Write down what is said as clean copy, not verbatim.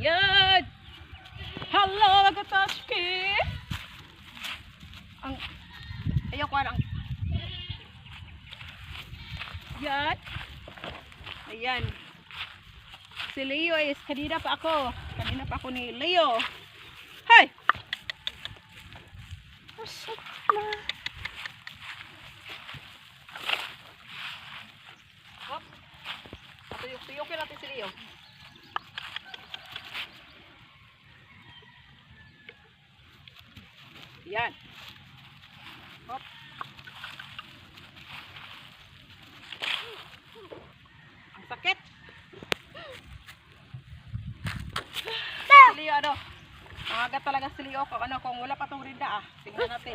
Yan. Hello, Agatoshki. Ayaw ko lang. Yan. Ayan. Si Leo is kanina pa ako ni Leo. Hey! Masok na. Hop. Tuyok-tuyokin natin si Leo. Yan. Hop. Ang sakit. Si Leo ano? Nangagat talaga si Leo kung wala pa tong rinda ah. Tingnan natin.